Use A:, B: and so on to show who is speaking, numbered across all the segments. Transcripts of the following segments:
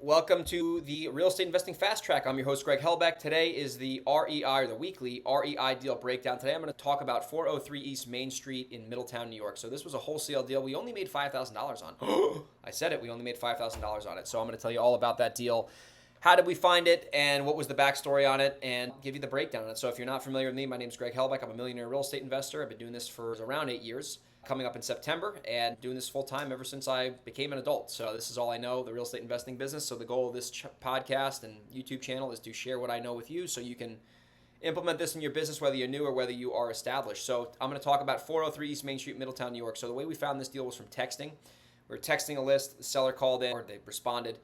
A: Welcome to the Real Estate Investing Fast Track. I'm your host, Greg Helbeck. Today is the REI, or the weekly REI Deal Breakdown. Today I'm going to talk about 403 East Main Street in Middletown, New York. So this was a wholesale deal we only made $5,000 on. I said it, we only made $5,000 on it. So I'm going to tell you all about that deal. How did we find it, and what was the backstory on it, and give you the breakdown on it. So if you're not familiar with me, my name is Greg Helbeck. I'm a millionaire real estate investor. I've been doing this for around 8 years. Coming up in September, and doing this full time ever since I became an adult. So this is all I know, the real estate investing business. So the goal of this podcast and YouTube channel is to share what I know with you so you can implement this in your business, whether you're new or whether you are established. So I'm going to talk about 403 East Main Street, Middletown, New York. So the way we found this deal was from texting. We were texting a list. The seller called in, or they responded,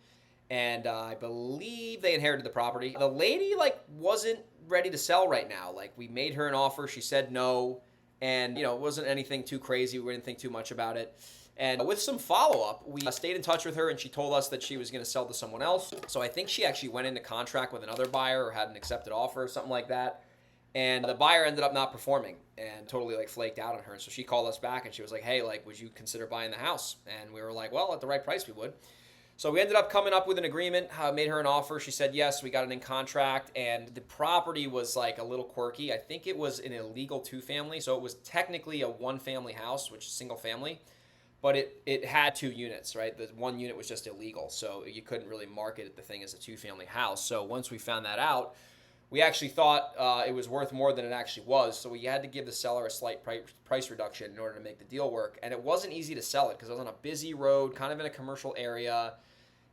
A: and I believe they inherited the property. The lady wasn't ready to sell right now. We made her an offer. She said no. And, it wasn't anything too crazy. We didn't think too much about it. And with some follow-up, we stayed in touch with her, and she told us that she was going to sell to someone else. So I think she actually went into contract with another buyer or had an accepted offer or something like that. And the buyer ended up not performing and totally flaked out on her. And so she called us back, and she was like, hey, would you consider buying the house? And we were like, well, at the right price, we would. So we ended up coming up with an agreement, made her an offer. She said yes, we got it in contract, and the property was a little quirky. I think it was an illegal two-family, so it was technically a one-family house, which is single family, but it had 2 units, right? The one unit was just illegal, so you couldn't really market the thing as a two-family house. So once we found that out, we actually thought it was worth more than it actually was, so we had to give the seller a slight price reduction in order to make the deal work. And it wasn't easy to sell it because it was on a busy road, kind of in a commercial area.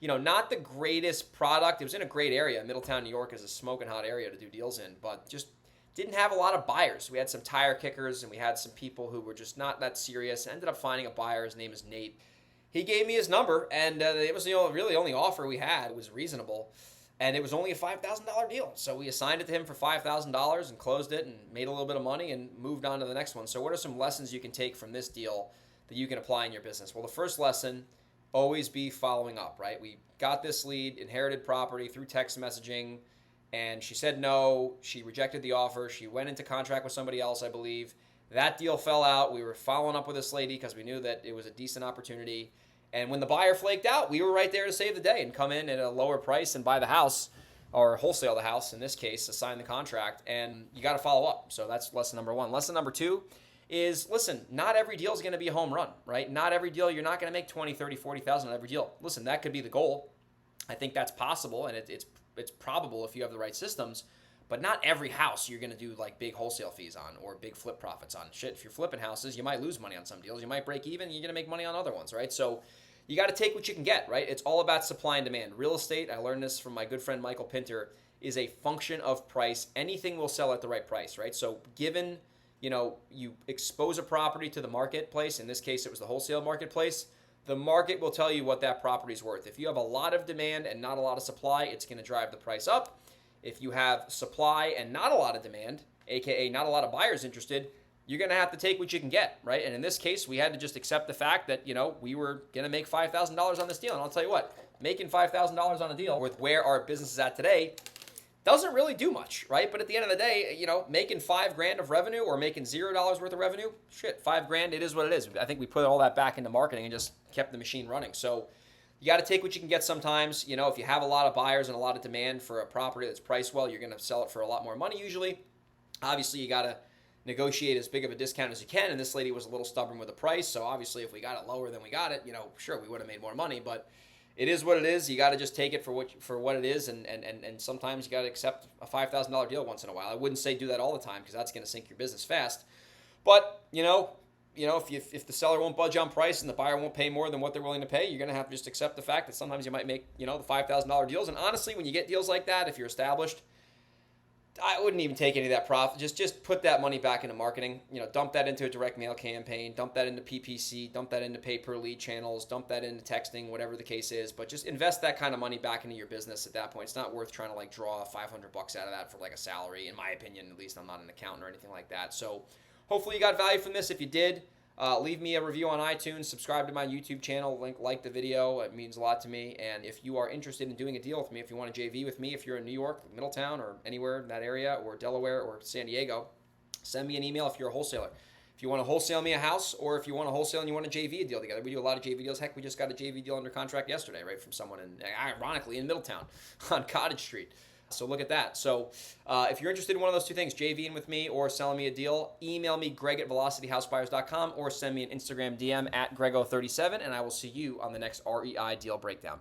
A: Not the greatest product. It was in a great area. Middletown, New York is a smoking hot area to do deals in, but just didn't have a lot of buyers. We had some tire kickers, and we had some people who were just not that serious. Ended up finding a buyer. His name is Nate. He gave me his number, and it was really only offer we had. It was reasonable, and it was only a $5,000 deal. So we assigned it to him for $5,000 and closed it and made a little bit of money and moved on to the next one. So what are some lessons you can take from this deal that you can apply in your business? Well, the first lesson, always be following up, right? We got this lead, inherited property through text messaging, and she said no. She rejected the offer. She went into contract with somebody else, I believe. That deal fell out. We were following up with this lady because we knew that it was a decent opportunity. And when the buyer flaked out, we were right there to save the day and come in at a lower price and buy the house, or wholesale the house in this case, to sign the contract. And you got to follow up. So that's lesson number 1. Lesson number 2 is, listen, not every deal is going to be a home run, right? Not every deal, you're not going to make 20, 30, 40,000 on every deal. Listen, that could be the goal. I think that's possible, and it's probable if you have the right systems, but not every house you're going to do big wholesale fees on or big flip profits on. Shit, if you're flipping houses, you might lose money on some deals. You might break even, you're going to make money on other ones, right? So you got to take what you can get, right? It's all about supply and demand. Real estate, I learned this from my good friend Michael Pinter, is a function of price. Anything will sell at the right price, right? So given you expose a property to the marketplace. In this case, it was the wholesale marketplace. The market will tell you what that property is worth. If you have a lot of demand and not a lot of supply, it's going to drive the price up. If you have supply and not a lot of demand, aka not a lot of buyers interested, you're going to have to take what you can get, right? And in this case, we had to just accept the fact that, we were going to make $5,000 on this deal. And I'll tell you what, making $5,000 on a deal with where our business is at today doesn't really do much, right? But at the end of the day, making $5,000 of revenue or making $0 worth of revenue, shit, $5,000, it is what it is. I think we put all that back into marketing and just kept the machine running. So you got to take what you can get sometimes. If you have a lot of buyers and a lot of demand for a property that's priced well, you're going to sell it for a lot more money usually. Obviously, you got to negotiate as big of a discount as you can, and this lady was a little stubborn with the price. So obviously, if we got it lower than we got it, sure, we would have made more money, but it is what it is. You got to just take it for what it is, and sometimes you got to accept a $5,000 deal once in a while. I wouldn't say do that all the time because that's going to sink your business fast. But if the seller won't budge on price and the buyer won't pay more than what they're willing to pay, you're going to have to just accept the fact that sometimes you might make the $5,000 deals. And honestly, when you get deals like that, if you're established, I wouldn't even take any of that profit. Just put that money back into marketing. Dump that into a direct mail campaign. Dump that into PPC. Dump that into pay per lead channels. Dump that into texting, whatever the case is. But just invest that kind of money back into your business at that point. It's not worth trying to draw $500 out of that for a salary, in my opinion. At least I'm not an accountant or anything like that. So hopefully you got value from this. If you did, leave me a review on iTunes. Subscribe to my YouTube channel. Like the video. It means a lot to me. And if you are interested in doing a deal with me, if you want to JV with me, if you're in New York, Middletown, or anywhere in that area, or Delaware, or San Diego, send me an email if you're a wholesaler. If if you want to wholesale me a house, or if you want to wholesale and you want a JV deal together. We do a lot of JV deals. Heck, we just got a JV deal under contract yesterday, right, from someone ironically in Middletown on Cottage Street. So look at that. So if you're interested in one of those two things, JVing with me or selling me a deal, email me greg@velocityhousebuyers.com or send me an Instagram DM at grego37, and I will see you on the next REI Deal Breakdown.